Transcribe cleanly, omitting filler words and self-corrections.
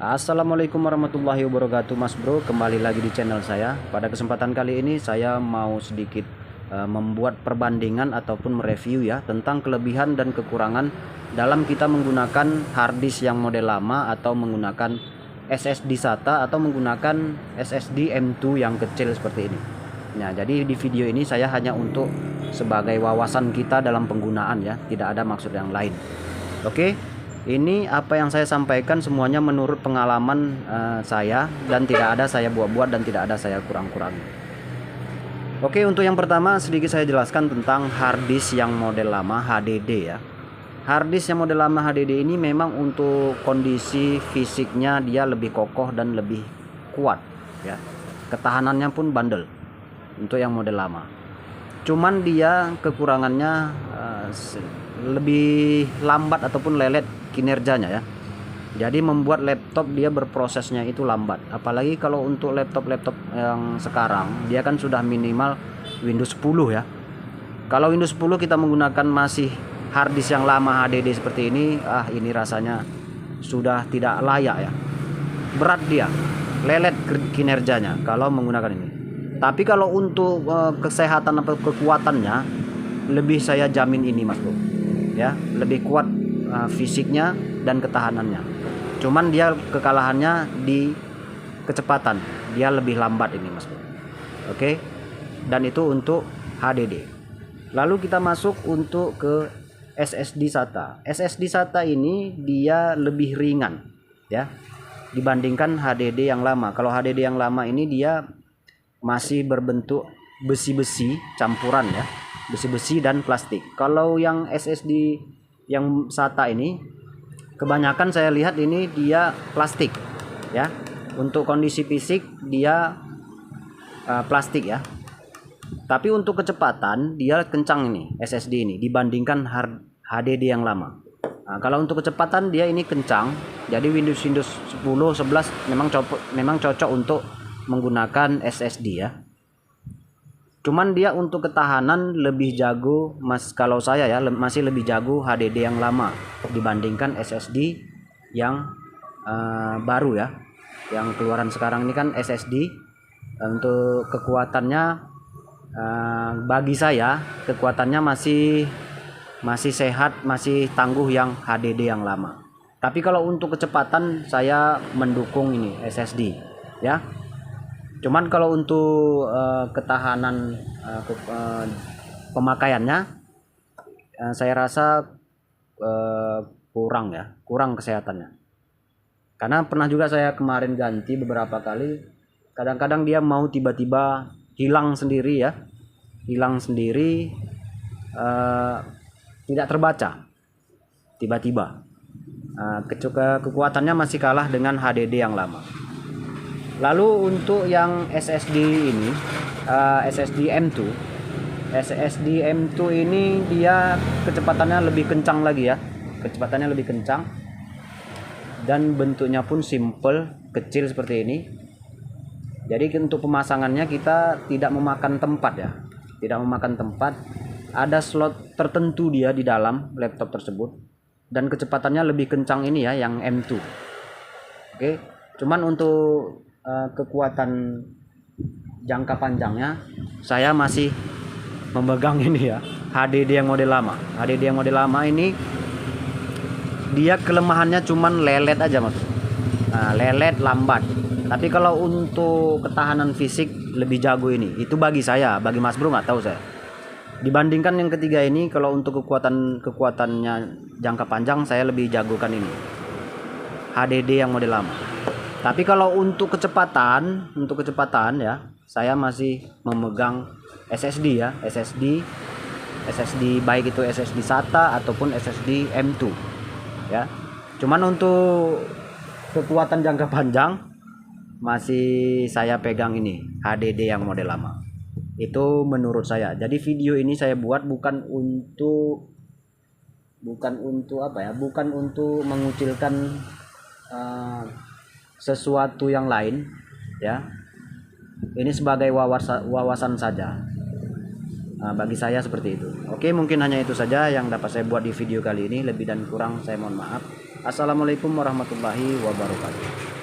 Assalamualaikum warahmatullahi wabarakatuh, Mas Bro. Kembali lagi di channel saya. Pada kesempatan kali ini saya mau sedikit membuat perbandingan ataupun mereview ya tentang kelebihan dan kekurangan dalam kita menggunakan harddisk yang model lama atau menggunakan SSD SATA atau menggunakan SSD M2 yang kecil seperti ini. Nah, jadi di video ini saya hanya untuk sebagai wawasan kita dalam penggunaan ya, tidak ada maksud yang lain. Oke. Ini apa yang saya sampaikan semuanya menurut pengalaman saya, dan tidak ada saya buat-buat dan tidak ada saya kurang-kurangi. Oke, untuk yang pertama sedikit saya jelaskan tentang harddisk yang model lama HDD ya. Harddisk yang model lama HDD ini memang untuk kondisi fisiknya dia lebih kokoh dan lebih kuat ya. Ketahanannya pun bandel untuk yang model lama. Cuman dia kekurangannya lebih lambat ataupun lelet kinerjanya ya. Jadi membuat laptop dia berprosesnya itu lambat. Apalagi kalau untuk laptop-laptop yang sekarang dia kan sudah minimal Windows 10 ya. Kalau Windows 10 kita menggunakan masih harddisk yang lama HDD seperti ini, ini rasanya sudah tidak layak ya. Berat dia, lelet kinerjanya kalau menggunakan ini. Tapi kalau untuk kesehatan atau kekuatannya, lebih saya jamin ini Mas Bro ya, lebih kuat fisiknya dan ketahanannya. Cuman dia kekalahannya di kecepatan, dia lebih lambat ini Mas Bro. Oke. Dan itu untuk HDD. Lalu kita masuk untuk ke SSD SATA. SSD SATA ini dia lebih ringan ya dibandingkan HDD yang lama. Kalau HDD yang lama ini dia masih berbentuk besi-besi campuran ya, besi-besi dan plastik. Kalau yang SSD yang SATA ini kebanyakan saya lihat ini dia plastik ya. Untuk kondisi fisik dia plastik ya. Tapi untuk kecepatan dia kencang ini SSD ini dibandingkan HDD yang lama. Nah, kalau untuk kecepatan dia ini kencang. Jadi Windows 10, 11 memang cocok untuk menggunakan SSD ya. Cuman dia untuk ketahanan lebih jago kalau saya ya masih lebih jago HDD yang lama dibandingkan SSD yang baru ya. Yang keluaran sekarang ini kan SSD untuk kekuatannya bagi saya kekuatannya masih sehat, masih tangguh yang HDD yang lama. Tapi kalau untuk kecepatan saya mendukung ini SSD ya. Cuman kalau untuk ketahanan pemakaiannya saya rasa kurang kesehatannya. Karena pernah juga saya kemarin ganti beberapa kali, kadang-kadang dia mau tiba-tiba hilang sendiri ya, tidak terbaca tiba-tiba. Kekuatannya masih kalah dengan HDD yang lama. Lalu untuk yang SSD ini, SSD M2 ini dia kecepatannya lebih kencang lagi ya, kecepatannya lebih kencang dan bentuknya pun simple, kecil seperti ini. Jadi untuk pemasangannya kita tidak memakan tempat ya, tidak memakan tempat. Ada slot tertentu dia di dalam laptop tersebut dan kecepatannya lebih kencang ini ya, yang M2. Oke, cuman untuk kekuatan jangka panjangnya saya masih memegang ini ya, HDD yang model lama. HDD yang model lama ini dia kelemahannya cuman lelet aja Mas. Lelet, lambat. Tapi kalau untuk ketahanan fisik lebih jago ini. Itu bagi saya, bagi Mas Bro nggak tahu saya. Dibandingkan yang ketiga ini, kalau untuk kekuatannya jangka panjang saya lebih jagokan ini, HDD yang model lama. Tapi kalau untuk kecepatan ya, saya masih memegang SSD ya, SSD baik itu SSD SATA ataupun SSD M2 ya. Cuman untuk kekuatan jangka panjang masih saya pegang ini HDD yang model lama. Itu menurut saya. Jadi video ini saya buat bukan untuk mengucilkan sesuatu yang lain ya. Ini sebagai wawasan saja. Bagi saya seperti itu. Oke, mungkin hanya itu saja yang dapat saya buat di video kali ini. Lebih dan kurang saya mohon maaf. Assalamualaikum warahmatullahi wabarakatuh.